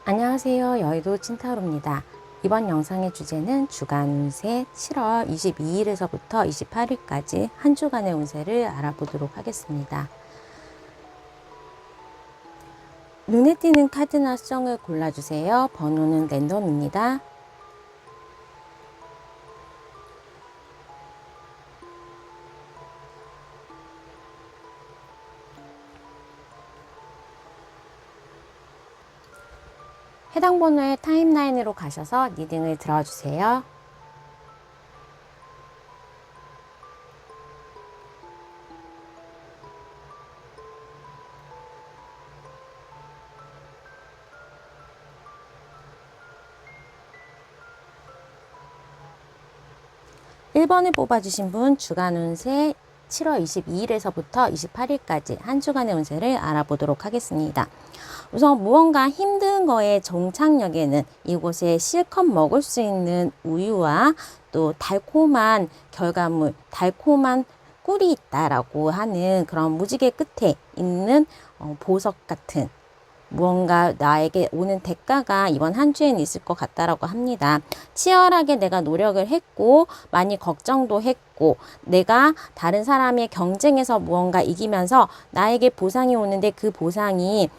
안녕하세요. 여의도 찐타로입니다. 이번 영상의 주제는 주간 운세 7월 22일에서부터 28일까지 한 주간의 운세를 알아보도록 하겠습니다. 눈에 띄는 카드나 수정을 골라주세요. 번호는 랜덤입니다. 해당 번호의 타임라인으로 가셔서 리딩을 들어주세요. (1번을) 뽑아주신 분 주간 운세 7월 22일에서부터 28일까지 한 주간의 운세를 알아보도록 하겠습니다. 우선 무언가 힘든 거에 종착역에는 이곳에 실컷 먹을 수 있는 우유와 또 달콤한 결과물, 달콤한 꿀이 있다라고 하는 그런 무지개 끝에 있는 보석 같은 무언가 나에게 오는 대가가 이번 한 주에는 있을 것 같다라고 합니다. 치열하게 내가 노력을 했고 많이 걱정도 했고 내가 다른 사람의 경쟁에서 무언가 이기면서 나에게 보상이 오는데 그 보상이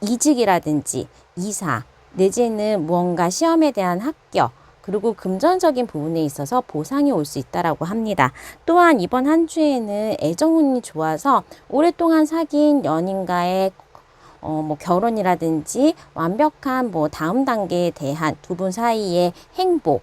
이직이라든지 이사 내지는 무언가 시험에 대한 합격 그리고 금전적인 부분에 있어서 보상이 올 수 있다라고 합니다. 또한 이번 한 주에는 애정운이 좋아서 오랫동안 사귄 연인과의 결혼이라든지 완벽한 다음 단계에 대한 두 분 사이의 행복,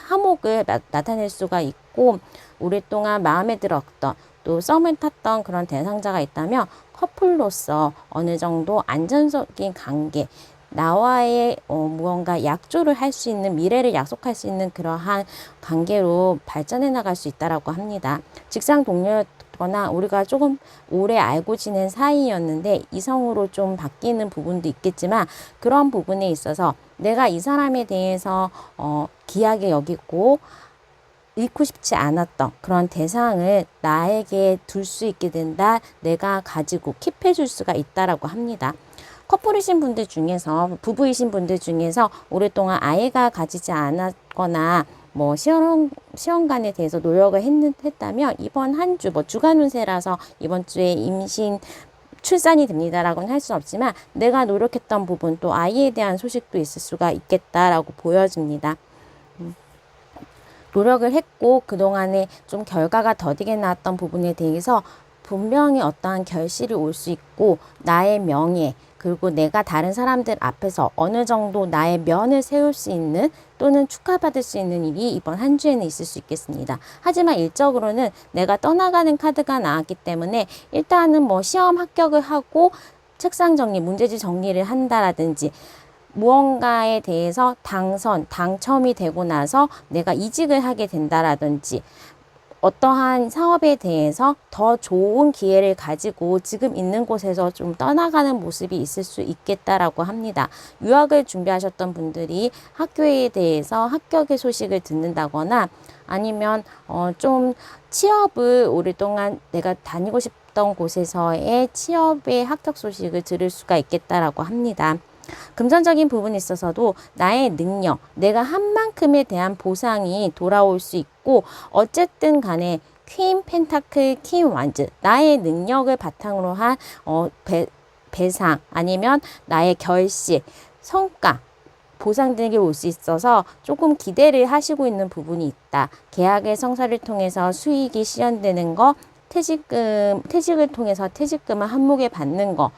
화목을 나타낼 수가 있고, 오랫동안 마음에 들었던, 또 썸을 탔던 그런 대상자가 있다면, 커플로서 어느 정도 안정적인 관계, 나와의 무언가 약조를 할 수 있는, 미래를 약속할 수 있는 그러한 관계로 발전해 나갈 수 있다라고 합니다. 직장 동료거나 우리가 조금 오래 알고 지낸 사이였는데 이성으로 좀 바뀌는 부분도 있겠지만 그런 부분에 있어서 내가 이 사람에 대해서 귀하게 여기고 잃고 싶지 않았던 그런 대상을 나에게 둘 수 있게 된다. 내가 가지고 킵해 줄 수가 있다라고 합니다. 커플이신 분들 중에서 부부이신 분들 중에서 오랫동안 아이가 가지지 않았거나 시험관에 대해서 노력을 했다면 이번 한 주 주간 운세라서 이번 주에 임신 출산이 됩니다라고는 할 수는 없지만 내가 노력했던 부분 또 아이에 대한 소식도 있을 수가 있겠다라고 보여집니다. 노력을 했고 그동안에 좀 결과가 더디게 나왔던 부분에 대해서 분명히 어떠한 결실이 올 수 있고 나의 명예 그리고 내가 다른 사람들 앞에서 어느 정도 나의 면을 세울 수 있는 또는 축하받을 수 있는 일이 이번 한 주에는 있을 수 있겠습니다. 하지만 일적으로는 내가 떠나가는 카드가 나왔기 때문에 일단은 시험 합격을 하고 책상 정리, 문제지 정리를 한다라든지 무언가에 대해서 당첨이 되고 나서 내가 이직을 하게 된다라든지 어떠한 사업에 대해서 더 좋은 기회를 가지고 지금 있는 곳에서 좀 떠나가는 모습이 있을 수 있겠다라고 합니다. 유학을 준비하셨던 분들이 학교에 대해서 합격의 소식을 듣는다거나 아니면 좀 취업을 오랫동안 내가 다니고 싶던 곳에서의 취업의 합격 소식을 들을 수가 있겠다라고 합니다. 금전적인 부분에 있어서도 나의 능력, 내가 한 만큼에 대한 보상이 돌아올 수 있고 어쨌든 간에 퀸 펜타클, 퀸 완즈, 나의 능력을 바탕으로 한 배상 아니면 나의 결실, 성과 보상되는 게 올 수 있어서 조금 기대를 하시고 있는 부분이 있다. 계약의 성사를 통해서 수익이 실현되는 거, 퇴직을 통해서 퇴직금을 한몫에 받는 거,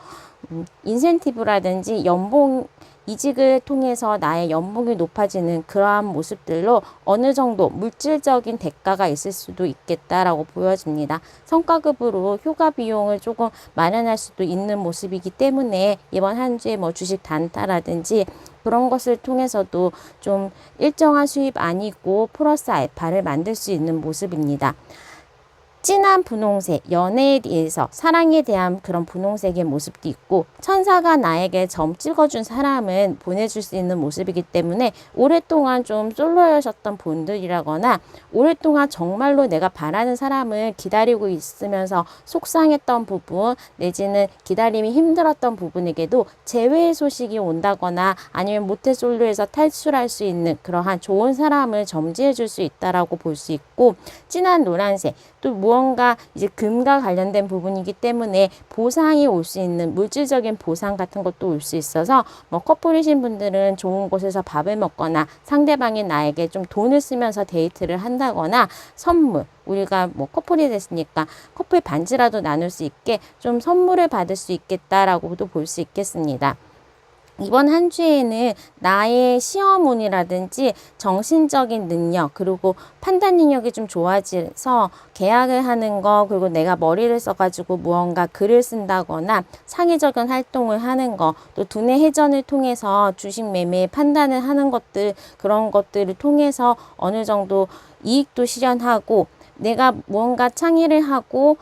인센티브라든지 연봉 이직을 통해서 나의 연봉이 높아지는 그러한 모습들로 어느 정도 물질적인 대가가 있을 수도 있겠다라고 보여집니다. 성과급으로 휴가 비용을 조금 마련할 수도 있는 모습이기 때문에 이번 한 주에 주식 단타라든지 그런 것을 통해서도 좀 일정한 수입 아니고 플러스 알파를 만들 수 있는 모습입니다. 진한 분홍색, 연애에 대해서 사랑에 대한 그런 분홍색의 모습도 있고 천사가 나에게 점 찍어준 사람은 보내줄 수 있는 모습이기 때문에 오랫동안 좀 솔로였었던 분들이라거나 오랫동안 정말로 내가 바라는 사람을 기다리고 있으면서 속상했던 부분 내지는 기다림이 힘들었던 부분에게도 재회의 소식이 온다거나 아니면 모태솔로에서 탈출할 수 있는 그러한 좋은 사람을 점지해 줄 수 있다라고 볼 수 있고 진한 노란색 또 무언가 이제 금과 관련된 부분이기 때문에 보상이 올 수 있는 물질적인 보상 같은 것도 올 수 있어서 뭐 커플이신 분들은 좋은 곳에서 밥을 먹거나 상대방이 나에게 좀 돈을 쓰면서 데이트를 한다거나 선물 우리가 뭐 커플이 됐으니까 커플 반지라도 나눌 수 있게 좀 선물을 받을 수 있겠다라고도 볼 수 있겠습니다. 이번 한 주에는 나의 시험운이라든지 정신적인 능력 그리고 판단 능력이 좀 좋아져서 계약을 하는 거 그리고 내가 머리를 써가지고 무언가 글을 쓴다거나 창의적인 활동을 하는 거 또 두뇌 회전을 통해서 주식 매매의 판단을 하는 것들 그런 것들을 통해서 어느 정도 이익도 실현하고 내가 무언가 창의를 하고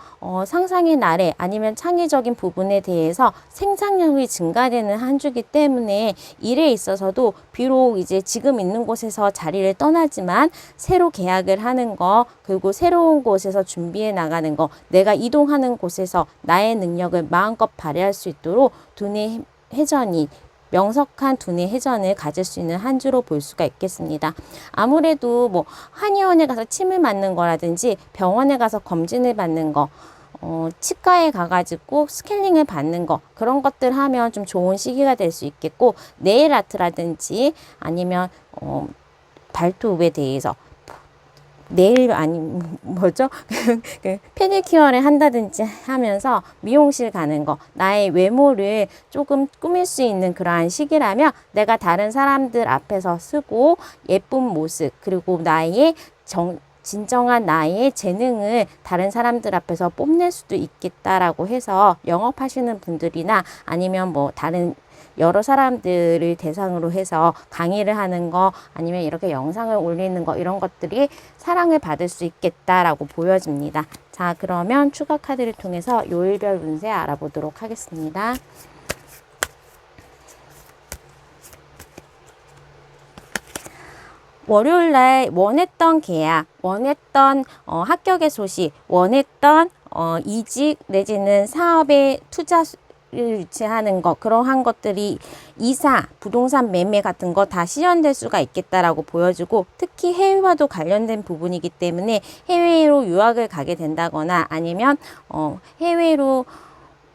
상상의 나래 아니면 창의적인 부분에 대해서 생산력이 증가되는 한 주기 때문에 일에 있어서도 비록 이제 지금 있는 곳에서 자리를 떠나지만 새로 계약을 하는 거 그리고 새로운 곳에서 준비해 나가는 거 내가 이동하는 곳에서 나의 능력을 마음껏 발휘할 수 있도록 두뇌 회전이 명석한 두뇌 회전을 가질 수 있는 한 주로 볼 수가 있겠습니다. 아무래도 뭐 한의원에 가서 침을 맞는 거라든지 병원에 가서 검진을 받는 거 치과에 가가지고 스케일링을 받는 거 그런 것들 하면 좀 좋은 시기가 될 수 있겠고 네일 아트라든지 아니면 발톱에 대해서 네일 아니 뭐죠? 페디큐어를 한다든지 하면서 미용실 가는 거 나의 외모를 조금 꾸밀 수 있는 그러한 시기라면 내가 다른 사람들 앞에서 쓰고 예쁜 모습 그리고 나의 진정한 나의 재능을 다른 사람들 앞에서 뽐낼 수도 있겠다라고 해서 영업하시는 분들이나 아니면 뭐 다른 여러 사람들을 대상으로 해서 강의를 하는 거 아니면 이렇게 영상을 올리는 거 이런 것들이 사랑을 받을 수 있겠다라고 보여집니다. 자, 그러면 추가 카드를 통해서 요일별 운세 알아보도록 하겠습니다. 월요일날 원했던 계약, 원했던 합격의 소식, 원했던 이직 내지는 사업에 투자 유치하는 거 그러한 것들이 이사, 부동산 매매 같은 거 다 실현될 수가 있겠다라고 보여주고 특히 해외와도 관련된 부분이기 때문에 해외로 유학을 가게 된다거나 아니면 해외로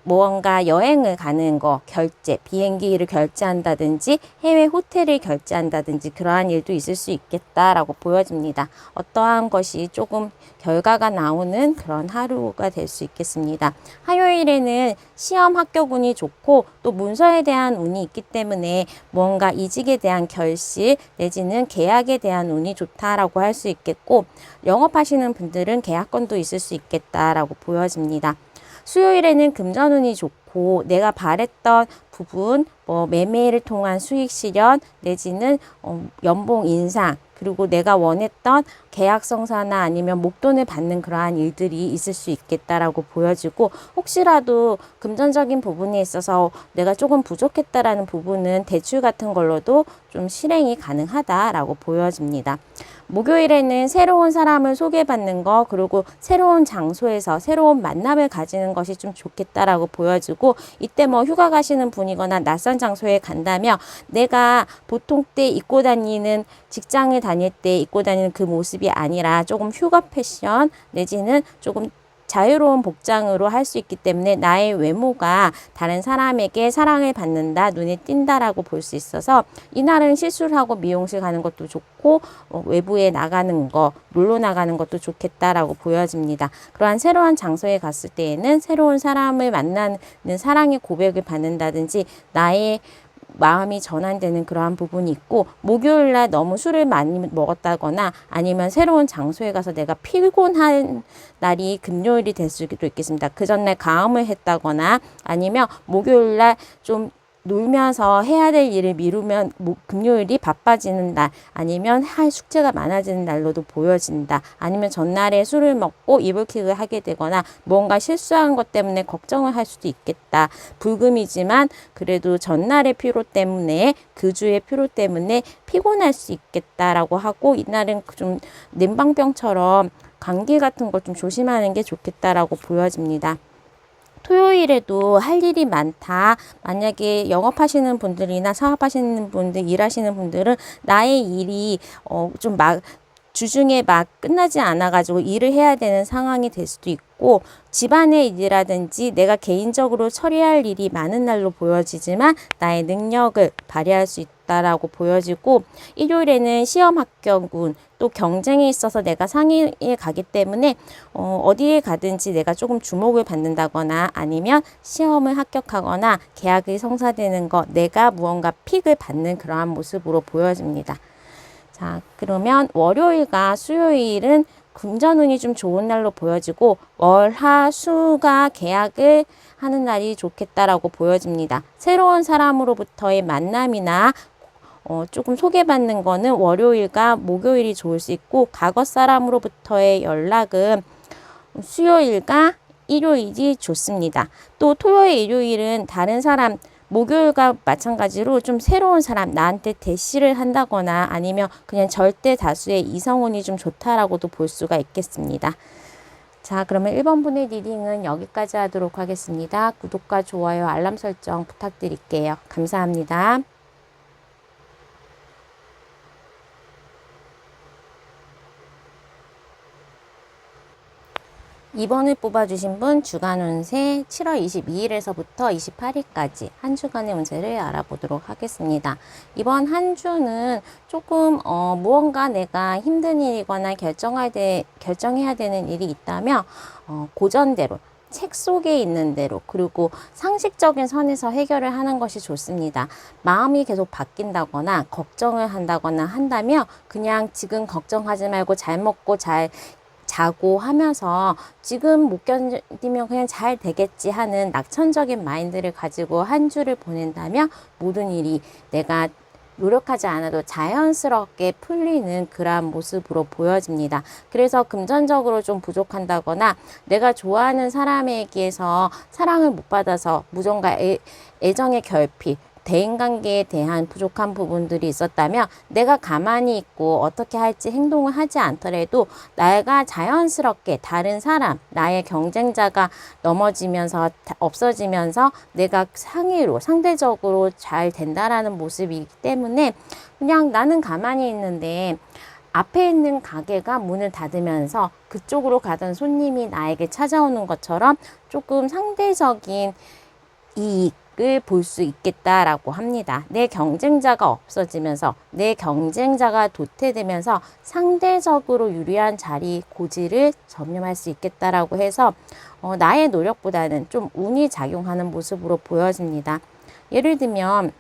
무언가 여행을 가는 거 결제, 비행기를 결제한다든지 해외 호텔을 결제한다든지 그러한 일도 있을 수 있겠다라고 보여집니다. 어떠한 것이 조금 결과가 나오는 그런 하루가 될 수 있겠습니다. 화요일에는 시험 합격 운이 좋고 또 문서에 대한 운이 있기 때문에 무언가 이직에 대한 결실 내지는 계약에 대한 운이 좋다라고 할 수 있겠고 영업하시는 분들은 계약건도 있을 수 있겠다라고 보여집니다. 수요일에는 금전운이 좋고 내가 바랬던 부분 뭐 매매를 통한 수익 실현 내지는 연봉 인상 그리고 내가 원했던 계약 성사나 아니면 목돈을 받는 그러한 일들이 있을 수 있겠다라고 보여지고 혹시라도 금전적인 부분에 있어서 내가 조금 부족했다라는 부분은 대출 같은 걸로도 좀 실행이 가능하다라고 보여집니다. 목요일에는 새로운 사람을 소개받는 거 그리고 새로운 장소에서 새로운 만남을 가지는 것이 좀 좋겠다라고 보여지고 이때 뭐 휴가 가시는 분이거나 낯선 장소에 간다면 내가 보통 때 입고 다니는 직장을 다닐 때 입고 다니는 그 모습이 아니라 조금 휴가 패션 내지는 조금 자유로운 복장으로 할 수 있기 때문에 나의 외모가 다른 사람에게 사랑을 받는다, 눈에 띈다라고 볼 수 있어서 이날은 실수를 하고 미용실 가는 것도 좋고 외부에 나가는 거, 놀러 나가는 것도 좋겠다라고 보여집니다. 그러한 새로운 장소에 갔을 때에는 새로운 사람을 만나는 사랑의 고백을 받는다든지 나의 마음이 전환되는 그러한 부분이 있고 목요일날 너무 술을 많이 먹었다거나 아니면 새로운 장소에 가서 내가 피곤한 날이 금요일이 될 수도 있겠습니다. 그 전날 가음을 했다거나 아니면 목요일날 좀 놀면서 해야 될 일을 미루면 금요일이 바빠지는 날, 아니면 할 숙제가 많아지는 날로도 보여진다. 아니면 전날에 술을 먹고 이불킥을 하게 되거나 뭔가 실수한 것 때문에 걱정을 할 수도 있겠다. 불금이지만 그래도 전날의 피로 때문에, 그 주의 피로 때문에 피곤할 수 있겠다라고 하고, 이날은 좀 냉방병처럼 감기 같은 거 좀 조심하는 게 좋겠다라고 보여집니다. 토요일에도 할 일이 많다. 만약에 영업하시는 분들이나 사업하시는 분들, 일하시는 분들은 나의 일이 좀 주중에 막 끝나지 않아 가지고 일을 해야 되는 상황이 될 수도 있고, 집안의 일이라든지 내가 개인적으로 처리할 일이 많은 날로 보여지지만 나의 능력을 발휘할 수 있다라고 보여지고, 일요일에는 시험 합격운, 또 경쟁에 있어서 내가 상위에 가기 때문에 어디에 가든지 내가 조금 주목을 받는다거나, 아니면 시험을 합격하거나 계약이 성사되는 것, 내가 무언가 픽을 받는 그러한 모습으로 보여집니다. 자, 그러면 월요일과 수요일은 금전운이 좀 좋은 날로 보여지고, 월, 화, 수가 계약을 하는 날이 좋겠다라고 보여집니다. 새로운 사람으로부터의 만남이나 조금 소개받는 거는 월요일과 목요일이 좋을 수 있고, 과거 사람으로부터의 연락은 수요일과 일요일이 좋습니다. 또 토요일, 일요일은 다른 사람, 목요일과 마찬가지로 좀 새로운 사람, 나한테 대시를 한다거나 아니면 그냥 절대 다수의 이성운이 좀 좋다라고도 볼 수가 있겠습니다. 자, 그러면 1번 분의 리딩은 여기까지 하도록 하겠습니다. 구독과 좋아요, 알람 설정 부탁드릴게요. 감사합니다. 2번을 뽑아주신 분 주간 운세 7월 22일에서부터 28일까지 한 주간의 운세를 알아보도록 하겠습니다. 이번 한 주는 조금 무언가 내가 힘든 일이거나 결정해야 되는 일이 있다면 고전대로, 책 속에 있는 대로, 그리고 상식적인 선에서 해결을 하는 것이 좋습니다. 마음이 계속 바뀐다거나 걱정을 한다거나 한다면 그냥 지금 걱정하지 말고 잘 먹고 잘 자고 하면서 지금 못 견디면 그냥 잘 되겠지 하는 낙천적인 마인드를 가지고 한 주를 보낸다면 모든 일이 내가 노력하지 않아도 자연스럽게 풀리는 그러한 모습으로 보여집니다. 그래서 금전적으로 좀 부족한다거나 내가 좋아하는 사람에게서 사랑을 못 받아서 무언가 애정의 결핍, 대인관계에 대한 부족한 부분들이 있었다면 내가 가만히 있고 어떻게 할지 행동을 하지 않더라도 내가 자연스럽게 다른 사람, 나의 경쟁자가 넘어지면서 없어지면서 내가 상대적으로 잘 된다라는 모습이기 때문에 그냥 나는 가만히 있는데 앞에 있는 가게가 문을 닫으면서 그쪽으로 가던 손님이 나에게 찾아오는 것처럼 조금 상대적인 이익을 볼 수 있겠다라고 합니다. 내 경쟁자가 없어지면서, 내 경쟁자가 도태되면서 상대적으로 유리한 자리, 고지를 점령할 수 있겠다라고 해서 나의 노력보다는 좀 운이 작용하는 모습으로 보여집니다. 예를 들면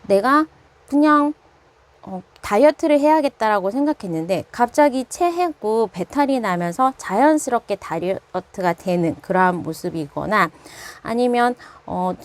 내가 그냥 다이어트를 해야겠다라고 생각했는데 갑자기 체하고 배탈이 나면서 자연스럽게 다이어트가 되는 그러한 모습이거나, 아니면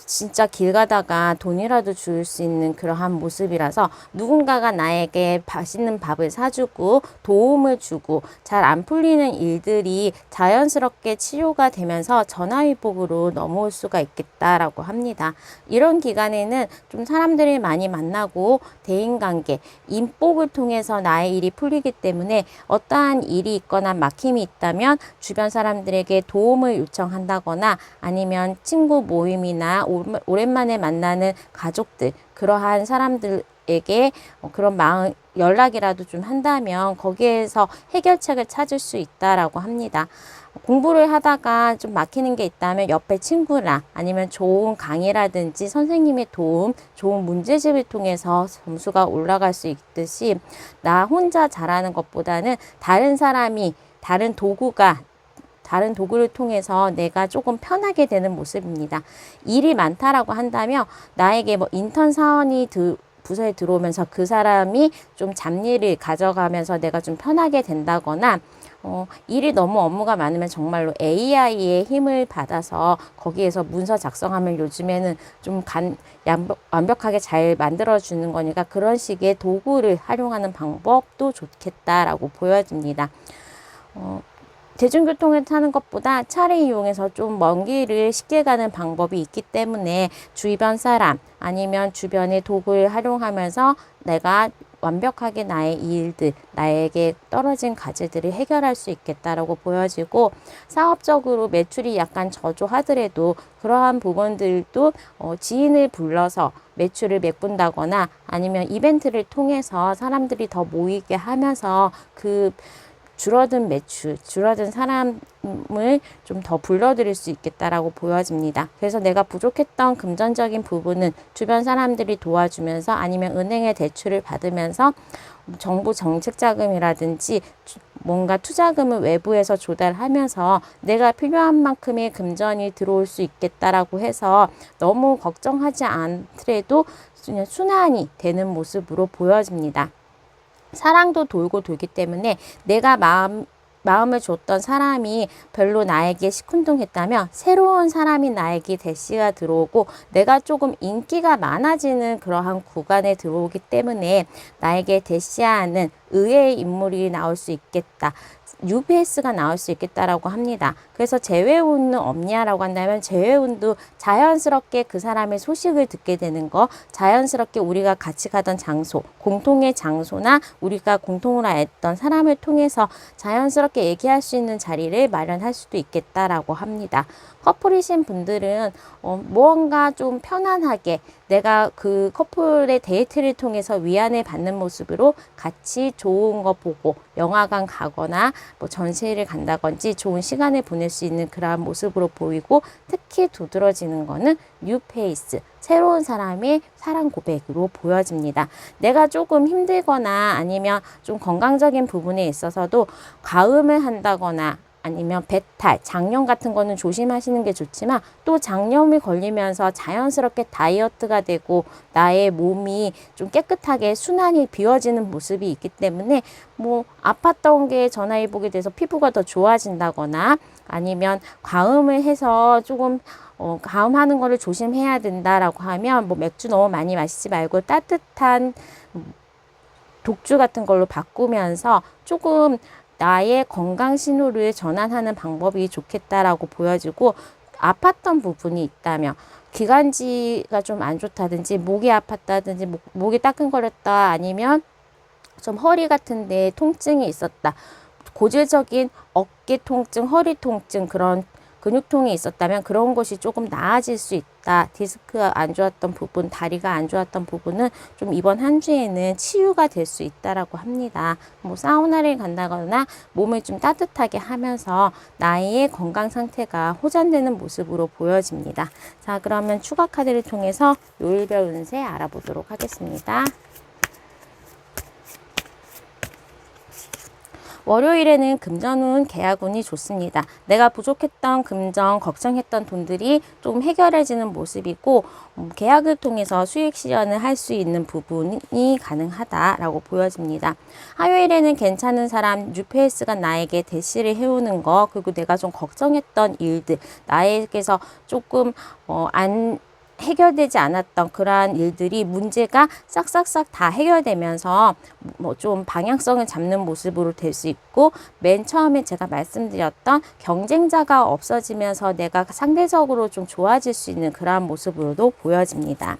진짜 길 가다가 돈이라도 줄 수 있는 그러한 모습이라서 누군가가 나에게 맛있는 밥을 사주고 도움을 주고 잘 안 풀리는 일들이 자연스럽게 치료가 되면서 전화위복으로 넘어올 수가 있겠다라고 합니다. 이런 기간에는 좀 사람들이 많이 만나고 대인관계, 인복을 통해서 나의 일이 풀리기 때문에 어떠한 일이 있거나 막힘이 있다면 주변 사람들에게 도움을 요청한다거나, 아니면 친구 모임이나 오랜만에 만나는 가족들, 그러한 사람들에게 그런 마음 연락이라도 좀 한다면 거기에서 해결책을 찾을 수 있다라고 합니다. 공부를 하다가 좀 막히는 게 있다면 옆에 친구나 아니면 좋은 강의라든지 선생님의 도움, 좋은 문제집을 통해서 점수가 올라갈 수 있듯이 나 혼자 잘하는 것보다는 다른 사람이, 다른 도구를 통해서 내가 조금 편하게 되는 모습입니다. 일이 많다라고 한다면 나에게 인턴 사원이 부서에 들어오면서 그 사람이 좀 잡일을 가져가면서 내가 좀 편하게 된다거나, 일이 너무 업무가 많으면 정말로 AI의 힘을 받아서 거기에서 문서 작성하면 요즘에는 좀 완벽하게 잘 만들어주는 거니까 그런 식의 도구를 활용하는 방법도 좋겠다라고 보여집니다. 대중교통을 타는 것보다 차를 이용해서 좀 먼 길을 쉽게 가는 방법이 있기 때문에 주변 사람 아니면 주변의 도구를 활용하면서 내가 완벽하게 나의 일들, 나에게 떨어진 과제들을 해결할 수 있겠다라고 보여지고 사업적으로 매출이 약간 저조하더라도 그러한 부분들도 지인을 불러서 매출을 메꾼다거나 아니면 이벤트를 통해서 사람들이 더 모이게 하면서 그 줄어든 매출, 줄어든 사람을 좀 더 불러들일 수 있겠다라고 보여집니다. 그래서 내가 부족했던 금전적인 부분은 주변 사람들이 도와주면서 아니면 은행의 대출을 받으면서 정부 정책 자금이라든지 뭔가 투자금을 외부에서 조달하면서 내가 필요한 만큼의 금전이 들어올 수 있겠다라고 해서 너무 걱정하지 않더라도 그냥 순환이 되는 모습으로 보여집니다. 사랑도 돌고 돌기 때문에 내가 마음을 줬던 사람이 별로 나에게 시큰둥했다면 새로운 사람이 나에게 대시가 들어오고 내가 조금 인기가 많아지는 그러한 구간에 들어오기 때문에 나에게 대시하는 의외의 인물이 나올 수 있겠다. 뉴페이스가 나올 수 있겠다라고 합니다. 그래서 재회운은 없냐라고 한다면 재회운도 자연스럽게 그 사람의 소식을 듣게 되는 거, 자연스럽게 우리가 같이 가던 장소, 공통의 장소나 우리가 공통으로 알던 사람을 통해서 자연스럽게 얘기할 수 있는 자리를 마련할 수도 있겠다라고 합니다. 커플이신 분들은 무언가 좀 편안하게 내가 그 커플의 데이트를 통해서 위안을 받는 모습으로 같이 좋은 거 보고 영화관 가거나 뭐 전시회를 간다든지 좋은 시간을 보낼 수 있는 그러한 모습으로 보이고 특히 두드러지는 거는 뉴페이스, 새로운 사람의 사랑 고백으로 보여집니다. 내가 조금 힘들거나 아니면 좀 건강적인 부분에 있어서도 과음을 한다거나 아니면 배탈, 장염 같은 거는 조심하시는 게 좋지만 또 장염이 걸리면서 자연스럽게 다이어트가 되고 나의 몸이 좀 깨끗하게 순환이 비워지는 모습이 있기 때문에 뭐 아팠던 게 전화위복이 돼서 피부가 더 좋아진다거나 아니면 과음을 해서 조금 과음하는 거를 조심해야 된다라고 하면 뭐 맥주 너무 많이 마시지 말고 따뜻한 독주 같은 걸로 바꾸면서 조금 나의 건강 신호를 전환하는 방법이 좋겠다라고 보여지고 아팠던 부분이 있다면 기관지가 좀 안 좋다든지 목이 아팠다든지 목이 따끔거렸다 아니면 좀 허리 같은데 통증이 있었다. 고질적인 어깨 통증, 허리 통증 그런 근육통이 있었다면 그런 것이 조금 나아질 수 있다. 디스크가 안 좋았던 부분, 다리가 안 좋았던 부분은 좀 이번 한 주에는 치유가 될 수 있다라고 합니다. 뭐 사우나를 간다거나 몸을 좀 따뜻하게 하면서 나의 건강 상태가 호전되는 모습으로 보여집니다. 자, 그러면 추가 카드를 통해서 요일별 운세 알아보도록 하겠습니다. 월요일에는 금전운, 계약운이 좋습니다. 내가 부족했던 금전, 걱정했던 돈들이 좀 해결해지는 모습이고 계약을 통해서 수익 실현을 할 수 있는 부분이 가능하다라고 보여집니다. 화요일에는 괜찮은 사람, 뉴페이스가 나에게 대시를 해오는 거 그리고 내가 좀 걱정했던 일들, 나에게서 조금 안 해결되지 않았던 그러한 일들이 문제가 싹싹싹 다 해결되면서 뭐 좀 방향성을 잡는 모습으로 될 수 있고 맨 처음에 제가 말씀드렸던 경쟁자가 없어지면서 내가 상대적으로 좀 좋아질 수 있는 그러한 모습으로도 보여집니다.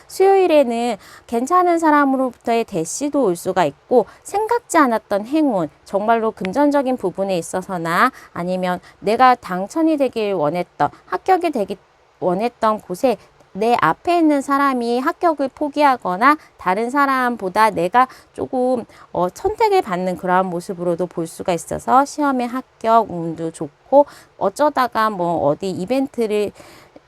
수요일에는 괜찮은 사람으로부터의 대시도 올 수가 있고 생각지 않았던 행운, 정말로 금전적인 부분에 있어서나 아니면 내가 당첨이 되길 원했던, 합격이 되기 원했던 곳에 내 앞에 있는 사람이 합격을 포기하거나 다른 사람보다 내가 조금 선택을 받는 그러한 모습으로도 볼 수가 있어서 시험에 합격 운도 좋고 어쩌다가 뭐 어디 이벤트를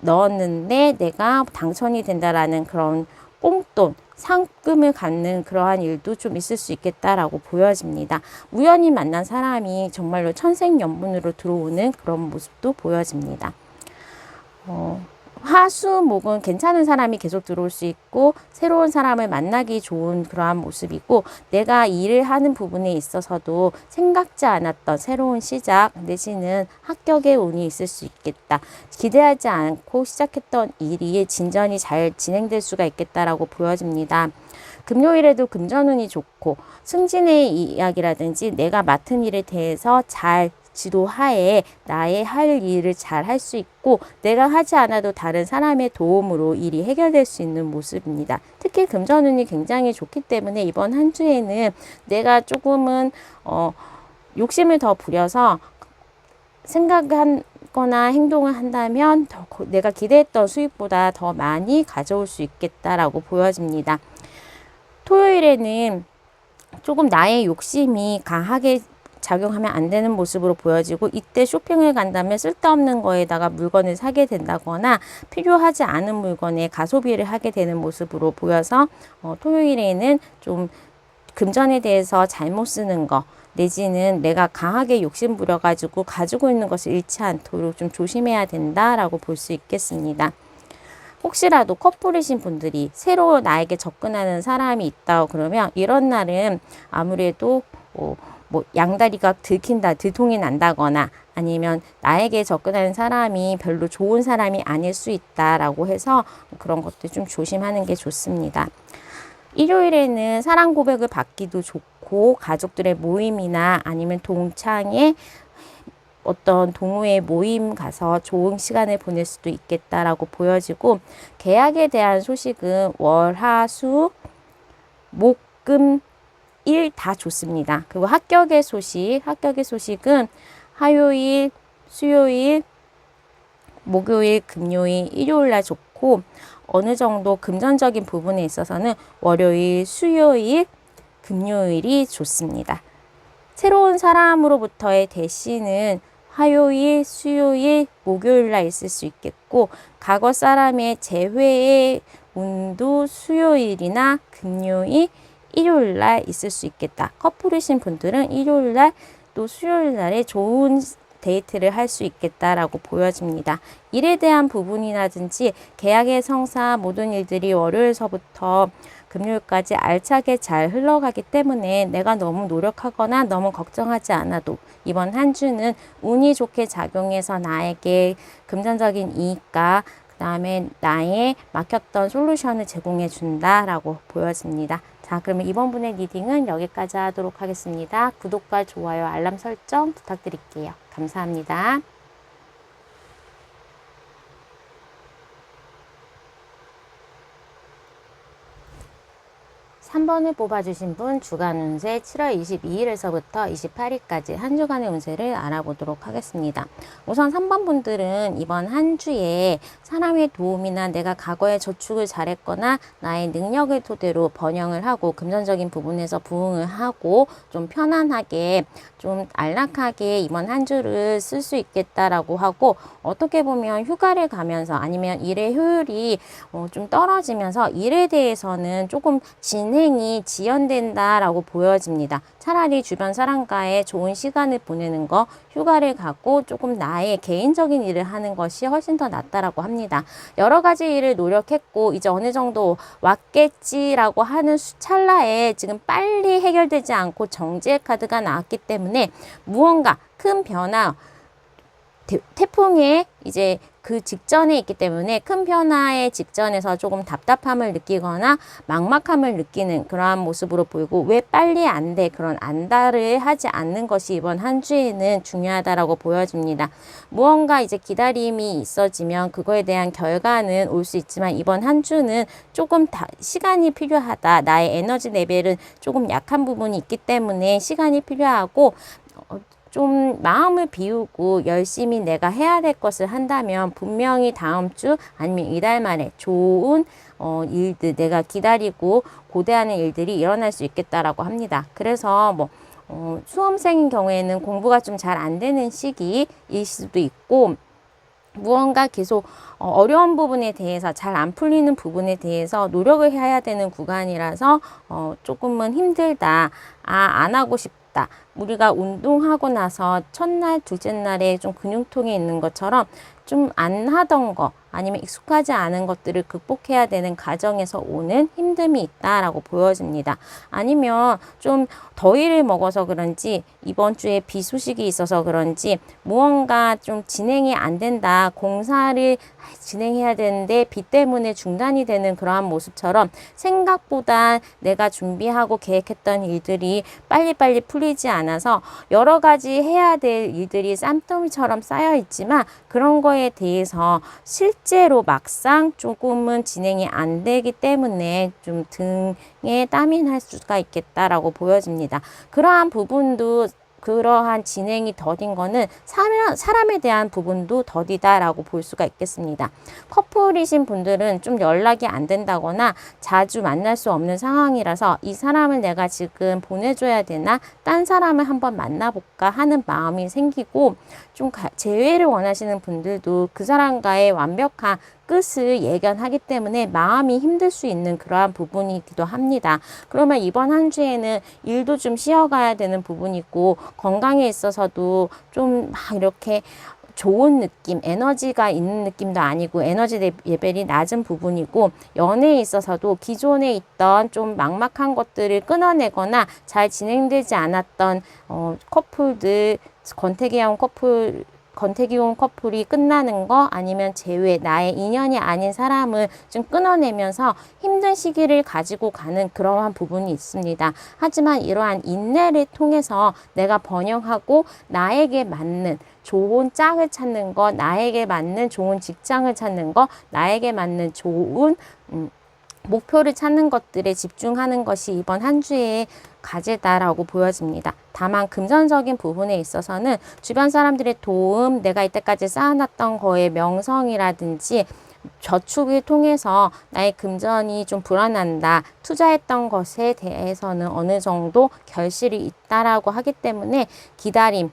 넣었는데 내가 당첨이 된다라는 그런 꽁돈 상금을 갖는 그러한 일도 좀 있을 수 있겠다라고 보여집니다. 우연히 만난 사람이 정말로 천생연분으로 들어오는 그런 모습도 보여집니다. 화수목은 괜찮은 사람이 계속 들어올 수 있고 새로운 사람을 만나기 좋은 그러한 모습이고, 내가 일을 하는 부분에 있어서도 생각지 않았던 새로운 시작 내지는 합격의 운이 있을 수 있겠다. 기대하지 않고 시작했던 일이 진전이 잘 진행될 수가 있겠다라고 보여집니다. 금요일에도 금전운이 좋고 승진의 이야기라든지 내가 맡은 일에 대해서 잘 지도하에 나의 할 일을 잘 할 수 있고, 내가 하지 않아도 다른 사람의 도움으로 일이 해결될 수 있는 모습입니다. 특히 금전운이 굉장히 좋기 때문에 이번 한 주에는 내가 조금은 욕심을 더 부려서 생각하거나 행동을 한다면 내가 기대했던 수익보다 더 많이 가져올 수 있겠다라고 보여집니다. 토요일에는 조금 나의 욕심이 강하게 작용하면 안 되는 모습으로 보여지고, 이때 쇼핑을 간다면 쓸데없는 거에다가 물건을 사게 된다거나 필요하지 않은 물건에 가소비를 하게 되는 모습으로 보여서 토요일에는 좀 금전에 대해서 잘못 쓰는 거 내지는 내가 강하게 욕심 부려 가지고 있는 것을 잃지 않도록 좀 조심해야 된다라고 볼 수 있겠습니다. 혹시라도 커플이신 분들이 새로 나에게 접근하는 사람이 있다고 그러면 이런 날은 아무래도 양다리가 들통이 난다거나 아니면 나에게 접근하는 사람이 별로 좋은 사람이 아닐 수 있다라고 해서 그런 것들 좀 조심하는 게 좋습니다. 일요일에는 사랑 고백을 받기도 좋고, 가족들의 모임이나 아니면 동창의 어떤 동호회 모임 가서 좋은 시간을 보낼 수도 있겠다라고 보여지고, 계약에 대한 소식은 월, 화, 수, 목, 금, 일 다 좋습니다. 그리고 합격의 소식은 화요일, 수요일, 목요일, 금요일, 일요일 날 좋고, 어느 정도 금전적인 부분에 있어서는 월요일, 수요일, 금요일이 좋습니다. 새로운 사람으로부터의 대시는 화요일, 수요일, 목요일 날 있을 수 있겠고, 과거 사람의 재회의 운도 수요일이나 금요일, 일요일 날 있을 수 있겠다. 커플이신 분들은 일요일 날 또 수요일 날에 좋은 데이트를 할 수 있겠다라고 보여집니다. 일에 대한 부분이라든지 계약의 성사 모든 일들이 월요일서부터 금요일까지 알차게 잘 흘러가기 때문에 내가 너무 노력하거나 너무 걱정하지 않아도 이번 한 주는 운이 좋게 작용해서 나에게 금전적인 이익과 그 다음에 나의 막혔던 솔루션을 제공해 준다라고 보여집니다. 자, 그러면 이번 분의 리딩은 여기까지 하도록 하겠습니다. 구독과 좋아요, 알람 설정 부탁드릴게요. 감사합니다. 3번을 뽑아주신 분 주간 운세 7월 22일에서부터 28일까지 한 주간의 운세를 알아보도록 하겠습니다. 우선 3번 분들은 이번 한 주에 사람의 도움이나 내가 과거에 저축을 잘했거나 나의 능력을 토대로 번영을 하고 금전적인 부분에서 부흥을 하고 좀 편안하게 좀 안락하게 이번 한 주를 쓸 수 있겠다라고 하고, 어떻게 보면 휴가를 가면서 아니면 일의 효율이 좀 떨어지면서 일에 대해서는 조금 진행이 지연된다라고 보여집니다. 차라리 주변 사람과의 좋은 시간을 보내는 거, 휴가를 가고 조금 나의 개인적인 일을 하는 것이 훨씬 더 낫다라고 합니다. 여러 가지 일을 노력했고 이제 어느 정도 왔겠지라고 하는 찰나에 지금 빨리 해결되지 않고 정지의 카드가 나왔기 때문에 무언가 큰 변화, 태풍의 이제 그 직전에 있기 때문에 큰 변화의 직전에서 조금 답답함을 느끼거나 막막함을 느끼는 그러한 모습으로 보이고, 왜 빨리 안 돼? 그런 안달을 하지 않는 것이 이번 한 주에는 중요하다라고 보여집니다. 무언가 이제 기다림이 있어지면 그거에 대한 결과는 올 수 있지만 이번 한 주는 조금 시간이 필요하다. 나의 에너지 레벨은 조금 약한 부분이 있기 때문에 시간이 필요하고, 좀 마음을 비우고 열심히 내가 해야 될 것을 한다면 분명히 다음 주 아니면 이달 말에 좋은 일들, 내가 기다리고 고대하는 일들이 일어날 수 있겠다라고 합니다. 그래서 수험생인 경우에는 공부가 좀 잘 안 되는 시기일 수도 있고, 무언가 계속 어려운 부분에 대해서 잘 안 풀리는 부분에 대해서 노력을 해야 되는 구간이라서 조금은 힘들다, 안 하고 싶다, 우리가 운동하고 나서 첫날, 둘째 날에 좀 근육통이 있는 것처럼 좀 안 하던 거 아니면 익숙하지 않은 것들을 극복해야 되는 과정에서 오는 힘듦이 있다라고 보여집니다. 아니면 좀 더위를 먹어서 그런지 이번 주에 비 소식이 있어서 그런지 무언가 좀 진행이 안 된다. 공사를 진행해야 되는데 비 때문에 중단이 되는 그러한 모습처럼 생각보다 내가 준비하고 계획했던 일들이 빨리빨리 풀리지 않아서 여러 가지 해야 될 일들이 쌈더미처럼 쌓여 있지만 그런 거에 대해서 실제로 막상 조금은 진행이 안 되기 때문에 좀 등에 땀이 날 수가 있겠다라고 보여집니다. 그러한 부분도 그러한 진행이 더딘 거는 사람에 대한 부분도 더디다라고 볼 수가 있겠습니다. 커플이신 분들은 좀 연락이 안 된다거나 자주 만날 수 없는 상황이라서 이 사람을 내가 지금 보내줘야 되나 딴 사람을 한번 만나볼까 하는 마음이 생기고 좀 재회를 원하시는 분들도 그 사람과의 완벽한 끝을 예견하기 때문에 마음이 힘들 수 있는 그러한 부분이기도 합니다. 그러면 이번 한 주에는 일도 좀 쉬어가야 되는 부분이고 건강에 있어서도 좀 막 이렇게 좋은 느낌, 에너지가 있는 느낌도 아니고 에너지 레벨이 낮은 부분이고 연애에 있어서도 기존에 있던 좀 막막한 것들을 끊어내거나 잘 진행되지 않았던 커플들, 권태기 온 커플이 끝나는 거 아니면 재회, 나의 인연이 아닌 사람을 좀 끊어내면서 힘든 시기를 가지고 가는 그러한 부분이 있습니다. 하지만 이러한 인내를 통해서 내가 번영하고 나에게 맞는 좋은 짝을 찾는 거, 나에게 맞는 좋은 직장을 찾는 거, 나에게 맞는 좋은 목표를 찾는 것들에 집중하는 것이 이번 한 주의 과제다라고 보여집니다. 다만 금전적인 부분에 있어서는 주변 사람들의 도움, 내가 이때까지 쌓아놨던 거의 명성이라든지 저축을 통해서 나의 금전이 좀 불어난다. 투자했던 것에 대해서는 어느 정도 결실이 있다라고 하기 때문에 기다림에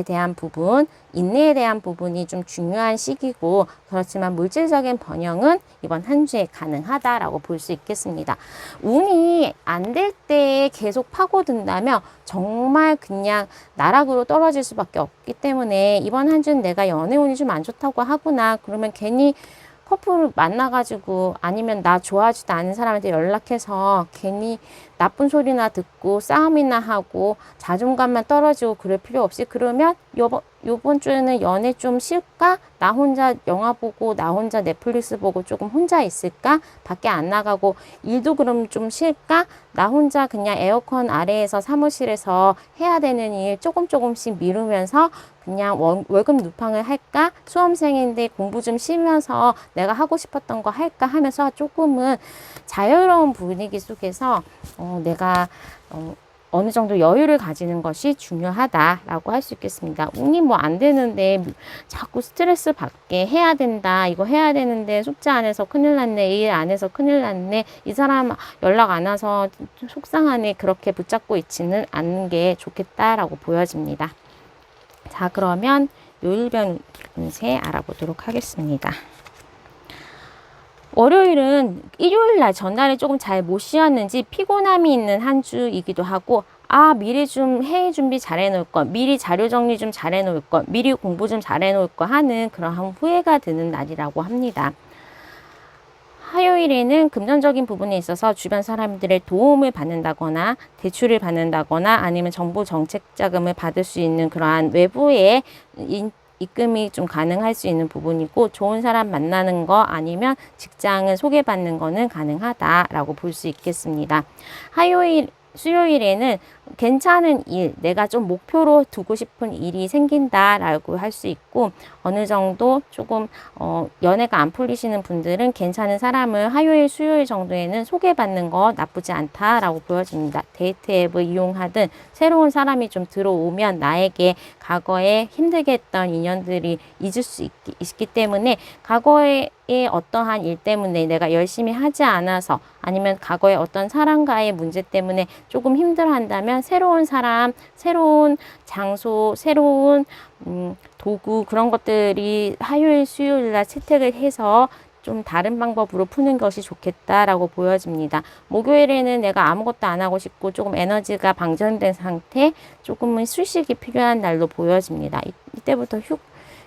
대한 부분, 인내에 대한 부분이 좀 중요한 시기고 그렇지만 물질적인 번영은 이번 한 주에 가능하다라고 볼 수 있겠습니다. 운이 안 될 때 계속 파고든다면 정말 그냥 나락으로 떨어질 수밖에 없기 때문에 이번 한 주는 내가 연애운이 좀 안 좋다고 하구나 그러면 괜히 커플을 만나가지고 아니면 나 좋아하지도 않은 사람한테 연락해서 괜히 나쁜 소리나 듣고 싸움이나 하고 자존감만 떨어지고 그럴 필요 없이 그러면 요번 주에는 연애 좀 쉴까? 나 혼자 영화 보고 나 혼자 넷플릭스 보고 조금 혼자 있을까? 밖에 안 나가고 일도 그럼 좀 쉴까? 나 혼자 그냥 에어컨 아래에서 사무실에서 해야 되는 일 조금씩 미루면서 그냥 월급 누팡을 할까? 수험생인데 공부 좀 쉬면서 내가 하고 싶었던 거 할까? 하면서 조금은 자유로운 분위기 속에서 내가 어느 정도 여유를 가지는 것이 중요하다라고 할 수 있겠습니다. 운이 뭐 안 되는데 자꾸 스트레스 받게 해야 된다. 이거 해야 되는데 숙제 안 해서 큰일 났네. 이 일 안 해서 큰일 났네. 이 사람 연락 안 와서 속상하네. 그렇게 붙잡고 있지는 않는 게 좋겠다라고 보여집니다. 자, 그러면 요일별 운세 알아보도록 하겠습니다. 월요일은 일요일 날 전날에 조금 잘 못 쉬었는지 피곤함이 있는 한 주이기도 하고 미리 좀 회의 준비 잘 해놓을 것, 미리 자료 정리 좀 잘 해놓을 것, 미리 공부 좀 잘 해놓을 것 하는 그러한 후회가 드는 날이라고 합니다. 화요일에는 금전적인 부분에 있어서 주변 사람들의 도움을 받는다거나 대출을 받는다거나 아니면 정부 정책 자금을 받을 수 있는 그러한 외부의 입금이 좀 가능할 수 있는 부분이고 좋은 사람 만나는 거 아니면 직장을 소개받는 거는 가능하다라고 볼 수 있겠습니다. 수요일에는 괜찮은 일, 내가 좀 목표로 두고 싶은 일이 생긴다라고 할 수 있고 어느 정도 조금 연애가 안 풀리시는 분들은 괜찮은 사람을 화요일, 수요일 정도에는 소개받는 거 나쁘지 않다라고 보여집니다. 데이트 앱을 이용하든 새로운 사람이 좀 들어오면 나에게 과거에 힘들게 했던 인연들이 잊을 수 있기 때문에 과거에 어떠한 일 때문에 내가 열심히 하지 않아서 아니면 과거에 어떤 사람과의 문제 때문에 조금 힘들어한다면 새로운 사람, 새로운 장소, 새로운 도구 그런 것들이 화요일, 수요일 날 채택을 해서 좀 다른 방법으로 푸는 것이 좋겠다라고 보여집니다. 목요일에는 내가 아무것도 안 하고 싶고 조금 에너지가 방전된 상태, 조금은 휴식이 필요한 날로 보여집니다. 이때부터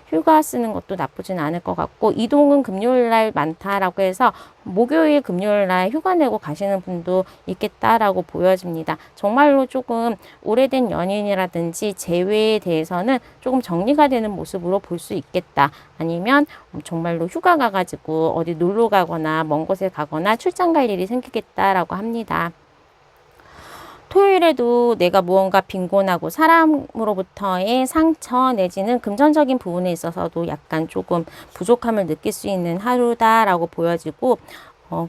휴가 쓰는 것도 나쁘진 않을 것 같고, 이동은 금요일 날 많다라고 해서 목요일 금요일 날 휴가 내고 가시는 분도 있겠다라고 보여집니다. 정말로 조금 오래된 연인이라든지 재회에 대해서는 조금 정리가 되는 모습으로 볼 수 있겠다. 아니면 정말로 휴가 가가지고 어디 놀러 가거나 먼 곳에 가거나 출장 갈 일이 생기겠다라고 합니다. 토요일에도 내가 무언가 빈곤하고 사람으로부터의 상처 내지는 금전적인 부분에 있어서도 약간 조금 부족함을 느낄 수 있는 하루다라고 보여지고,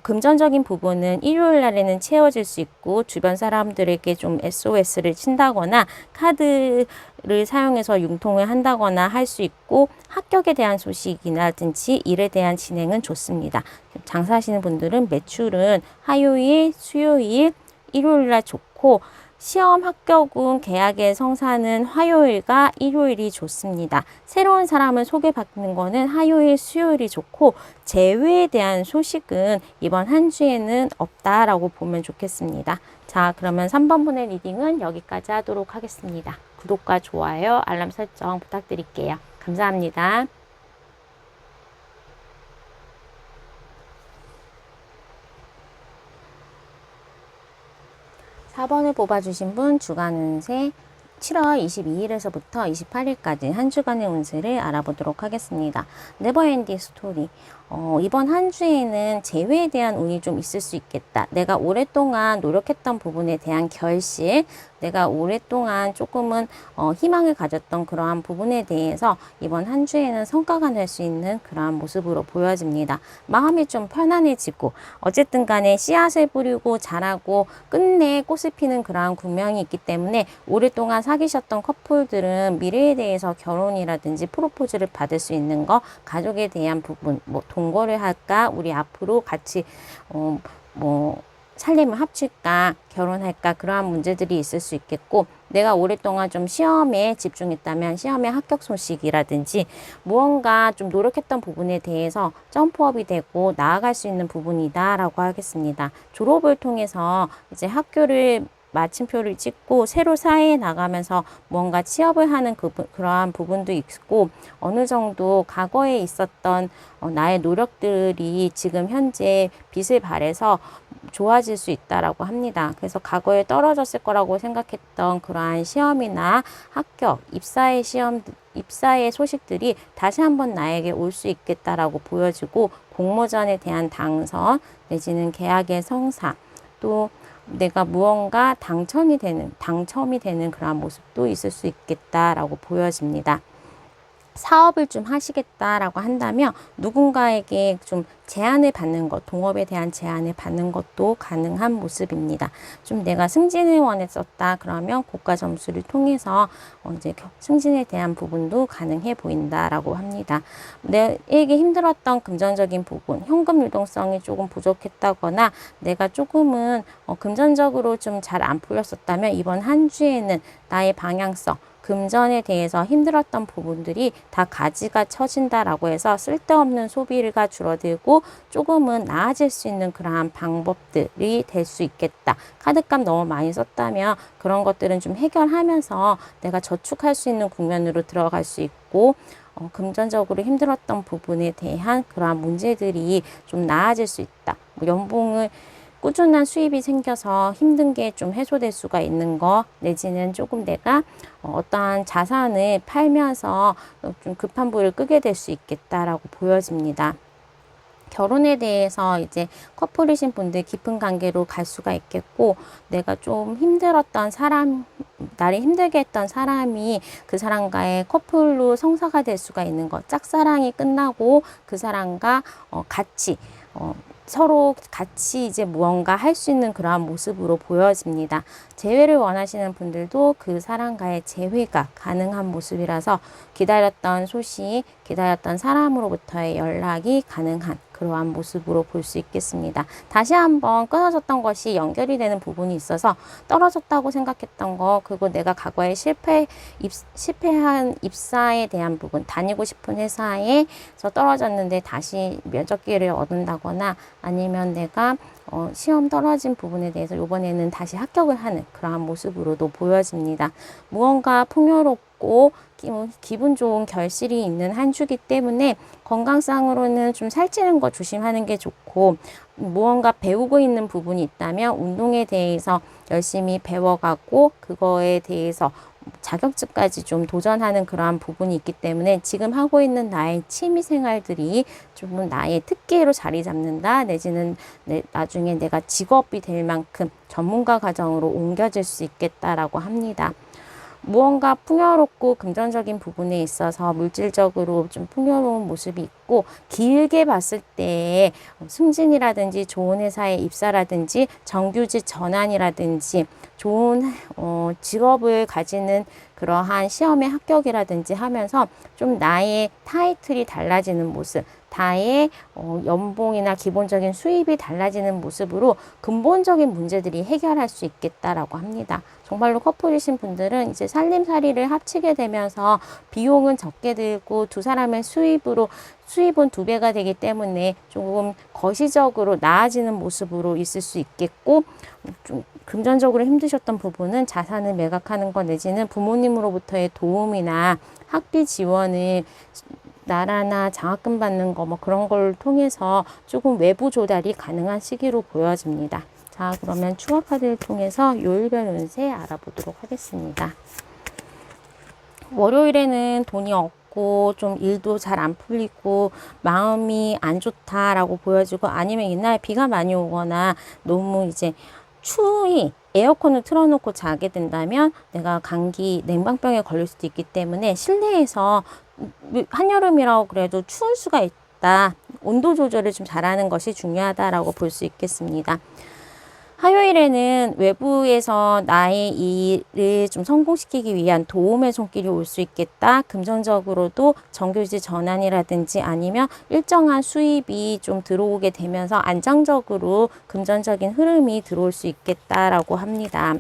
금전적인 부분은 일요일 날에는 채워질 수 있고, 주변 사람들에게 좀 SOS를 친다거나 카드를 사용해서 융통을 한다거나 할 수 있고, 합격에 대한 소식이라든지 일에 대한 진행은 좋습니다. 장사하시는 분들은 매출은 화요일, 수요일, 일요일 날 좋고, 시험 합격은 계약의 성사는 화요일과 일요일이 좋습니다. 새로운 사람을 소개받는 거는 화요일, 수요일이 좋고, 재회에 대한 소식은 이번 한 주에는 없다라고 보면 좋겠습니다. 자, 그러면 3번 분의 리딩은 여기까지 하도록 하겠습니다. 구독과 좋아요, 알람 설정 부탁드릴게요. 감사합니다. 4번을 뽑아주신 분 주간 운세 7월 22일에서부터 28일까지 한 주간의 운세를 알아보도록 하겠습니다. 네버엔딩 스토리. 이번 한 주에는 재회에 대한 운이 좀 있을 수 있겠다. 내가 오랫동안 노력했던 부분에 대한 결실, 내가 오랫동안 조금은 희망을 가졌던 그러한 부분에 대해서 이번 한 주에는 성과가 낼 수 있는 그러한 모습으로 보여집니다. 마음이 좀 편안해지고, 어쨌든 간에 씨앗을 뿌리고 자라고 끝내 꽃을 피는 그러한 국면이 있기 때문에, 오랫동안 사귀셨던 커플들은 미래에 대해서 결혼이라든지 프로포즈를 받을 수 있는 거, 가족에 대한 부분, 뭐 동거를 할까, 우리 앞으로 같이 살림을 합칠까, 결혼할까, 그러한 문제들이 있을 수 있겠고, 내가 오랫동안 좀 시험에 집중했다면 시험의 합격 소식이라든지 무언가 좀 노력했던 부분에 대해서 점프업이 되고 나아갈 수 있는 부분이다 라고 하겠습니다. 졸업을 통해서 이제 학교를 마침표를 찍고 새로 사회에 나가면서 뭔가 취업을 하는 그러한 부분도 있고, 어느 정도 과거에 있었던 나의 노력들이 지금 현재 빛을 발해서 좋아질 수 있다라고 합니다. 그래서 과거에 떨어졌을 거라고 생각했던 그러한 시험이나 합격, 입사의 소식들이 다시 한번 나에게 올 수 있겠다라고 보여지고, 공모전에 대한 당선 내지는 계약의 성사, 또 내가 무언가 당첨이 되는 그런 모습도 있을 수 있겠다라고 보여집니다. 사업을 좀 하시겠다라고 한다면 누군가에게 좀 제안을 받는 것, 동업에 대한 제안을 받는 것도 가능한 모습입니다. 좀 내가 승진을 원했었다 그러면 고가 점수를 통해서 이제 승진에 대한 부분도 가능해 보인다라고 합니다. 내게 힘들었던 금전적인 부분, 현금 유동성이 조금 부족했다거나 내가 조금은 금전적으로 좀 잘 안 풀렸었다면 이번 한 주에는 나의 방향성, 금전에 대해서 힘들었던 부분들이 다 가지가 쳐진다라고 해서 쓸데없는 소비가 줄어들고 조금은 나아질 수 있는 그러한 방법들이 될 수 있겠다. 카드값 너무 많이 썼다면 그런 것들은 좀 해결하면서 내가 저축할 수 있는 국면으로 들어갈 수 있고, 금전적으로 힘들었던 부분에 대한 그러한 문제들이 좀 나아질 수 있다. 연봉을 꾸준한 수입이 생겨서 힘든 게 좀 해소될 수가 있는 거, 내지는 조금 내가 어떠한 자산을 팔면서 좀 급한 불을 끄게 될 수 있겠다라고 보여집니다. 결혼에 대해서 이제 커플이신 분들 깊은 관계로 갈 수가 있겠고, 내가 좀 힘들었던 사람, 나를 힘들게 했던 사람이 그 사람과의 커플로 성사가 될 수가 있는 것, 짝사랑이 끝나고 그 사람과 같이 서로 같이 이제 무언가 할 수 있는 그러한 모습으로 보여집니다. 재회를 원하시는 분들도 그 사람과의 재회가 가능한 모습이라서 기다렸던 소식, 기다렸던 사람으로부터의 연락이 가능한 그러한 모습으로 볼 수 있겠습니다. 다시 한번 끊어졌던 것이 연결이 되는 부분이 있어서 떨어졌다고 생각했던 거, 그리고 내가 과거에 실패한 입사에 대한 부분, 다니고 싶은 회사에서 떨어졌는데 다시 면접 기회를 얻는다거나 아니면 내가 시험 떨어진 부분에 대해서 이번에는 다시 합격을 하는 그러한 모습으로도 보여집니다. 무언가 풍요롭고 기분 좋은 결실이 있는 한 주기 때문에 건강상으로는 좀 살찌는 거 조심하는 게 좋고, 무언가 배우고 있는 부분이 있다면 운동에 대해서 열심히 배워가고 그거에 대해서 자격증까지 좀 도전하는 그러한 부분이 있기 때문에 지금 하고 있는 나의 취미 생활들이 좀 나의 특기로 자리 잡는다, 내지는 나중에 내가 직업이 될 만큼 전문가 과정으로 옮겨질 수 있겠다라고 합니다. 무언가 풍요롭고 금전적인 부분에 있어서 물질적으로 좀 풍요로운 모습이 있고, 길게 봤을 때 승진이라든지 좋은 회사에 입사라든지 정규직 전환이라든지 좋은 직업을 가지는 그러한 시험의 합격이라든지 하면서 좀 나의 타이틀이 달라지는 모습, 나의 연봉이나 기본적인 수입이 달라지는 모습으로 근본적인 문제들이 해결할 수 있겠다라고 합니다. 정말로 커플이신 분들은 이제 살림살이를 합치게 되면서 비용은 적게 들고 두 사람의 수입은 2배가 되기 때문에 조금 거시적으로 나아지는 모습으로 있을 수 있겠고, 좀 금전적으로 힘드셨던 부분은 자산을 매각하는 것 내지는 부모님으로부터의 도움이나 학비 지원을 나라나 장학금 받는 거 그런 걸 통해서 조금 외부 조달이 가능한 시기로 보여집니다. 자, 그러면 추가 카드를 통해서 요일별 운세 알아보도록 하겠습니다. 월요일에는 돈이 없고 좀 일도 잘 안 풀리고 마음이 안 좋다라고 보여지고, 아니면 이날 비가 많이 오거나 너무 이제 추위, 에어컨을 틀어놓고 자게 된다면 내가 감기, 냉방병에 걸릴 수도 있기 때문에 실내에서 한여름이라고 그래도 추울 수가 있다. 온도 조절을 좀 잘하는 것이 중요하다라고 볼 수 있겠습니다. 화요일에는 외부에서 나의 일을 좀 성공시키기 위한 도움의 손길이 올 수 있겠다. 금전적으로도 정규직 전환이라든지 아니면 일정한 수입이 좀 들어오게 되면서 안정적으로 금전적인 흐름이 들어올 수 있겠다라고 합니다.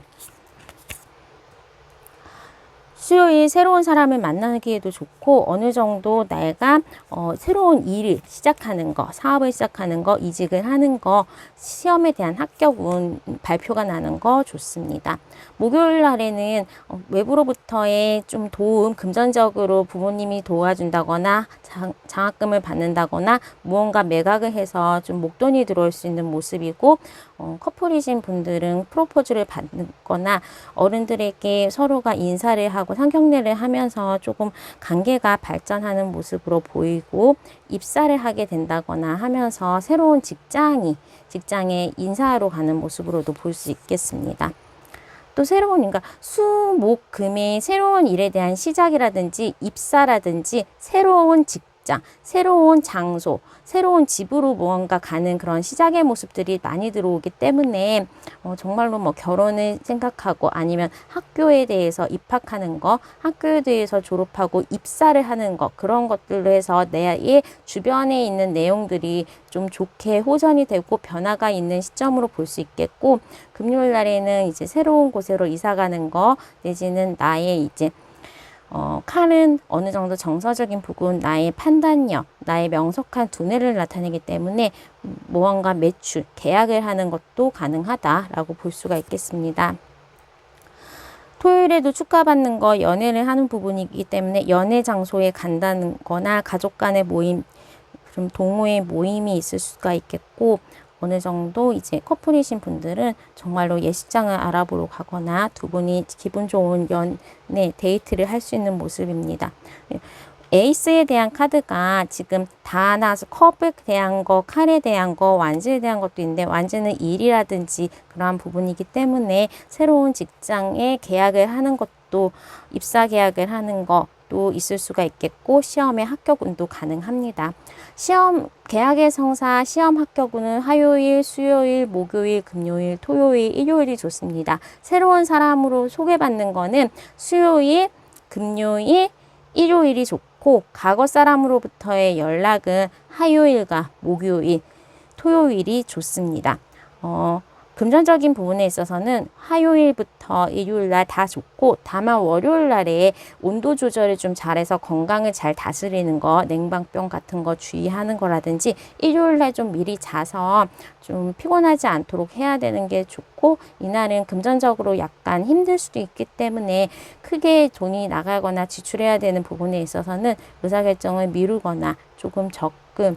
수요일 새로운 사람을 만나기에도 좋고, 어느 정도 내가 새로운 일을 시작하는 거, 사업을 시작하는 거, 이직을 하는 거, 시험에 대한 합격운 발표가 나는 거 좋습니다. 목요일 날에는 외부로부터의 좀 도움, 금전적으로 부모님이 도와준다거나 장학금을 받는다거나 무언가 매각을 해서 좀 목돈이 들어올 수 있는 모습이고, 커플이신 분들은 프로포즈를 받거나 어른들에게 서로가 인사를 하고 상견례를 하면서 조금 관계가 발전하는 모습으로 보이고, 입사를 하게 된다거나 하면서 새로운 직장에 인사하러 가는 모습으로도 볼 수 있겠습니다. 또 새로운, 그러니까 수, 목, 금의 새로운 일에 대한 시작이라든지 입사라든지 새로운 직장, 새로운 장소, 새로운 집으로 무언가 가는 그런 시작의 모습들이 많이 들어오기 때문에 정말로 결혼을 생각하고 아니면 학교에 대해서 입학하는 거, 학교에 대해서 졸업하고 입사를 하는 거, 그런 것들로 해서 내 주변에 있는 내용들이 좀 좋게 호전이 되고 변화가 있는 시점으로 볼 수 있겠고, 금요일 날에는 이제 새로운 곳으로 이사 가는 거 내지는 나의 이제 칼은 어느 정도 정서적인 부분, 나의 판단력, 나의 명석한 두뇌를 나타내기 때문에 무언가 매출, 계약을 하는 것도 가능하다라고 볼 수가 있겠습니다. 토요일에도 축하받는 거, 연애를 하는 부분이기 때문에 연애 장소에 간다는 거나 가족 간의 모임, 좀 동호회 모임이 있을 수가 있겠고, 어느 정도 이제 커플이신 분들은 정말로 예식장을 알아보러 가거나 두 분이 기분 좋은 연애 데이트를 할 수 있는 모습입니다. 에이스에 대한 카드가 지금 다 나와서 컵에 대한 거, 칼에 대한 거, 완즈에 대한 것도 있는데, 완즈는 일이라든지 그러한 부분이기 때문에 새로운 직장에 계약을 하는 것도, 입사 계약을 하는 것도 있을 수가 있겠고, 시험에 합격운도 가능합니다. 시험 계약의 성사, 시험 합격운은 화요일, 수요일, 목요일, 금요일, 토요일, 일요일이 좋습니다. 새로운 사람으로 소개받는 거는 수요일, 금요일, 일요일이 좋고, 좋고 과거 사람으로부터의 연락은 화요일과 목요일, 토요일이 좋습니다. 금전적인 부분에 있어서는 화요일부터 일요일 날 다 좋고 다만 월요일 날에 온도 조절을 좀 잘해서 건강을 잘 다스리는 거, 냉방병 같은 거 주의하는 거라든지 일요일 날 좀 미리 자서 좀 피곤하지 않도록 해야 되는 게 좋고 이날은 금전적으로 약간 힘들 수도 있기 때문에 크게 돈이 나가거나 지출해야 되는 부분에 있어서는 의사결정을 미루거나 조금 적금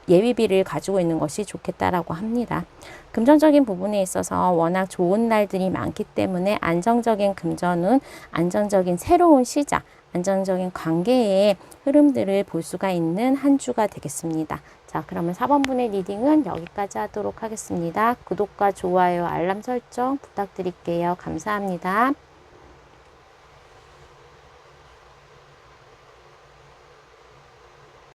예비비를 가지고 있는 것이 좋겠다라고 합니다. 금전적인 부분에 있어서 워낙 좋은 날들이 많기 때문에 안정적인 금전운, 안정적인 새로운 시작, 안정적인 관계의 흐름들을 볼 수가 있는 한 주가 되겠습니다. 자, 그러면 4번분의 리딩은 여기까지 하도록 하겠습니다. 구독과 좋아요, 알람 설정 부탁드릴게요. 감사합니다.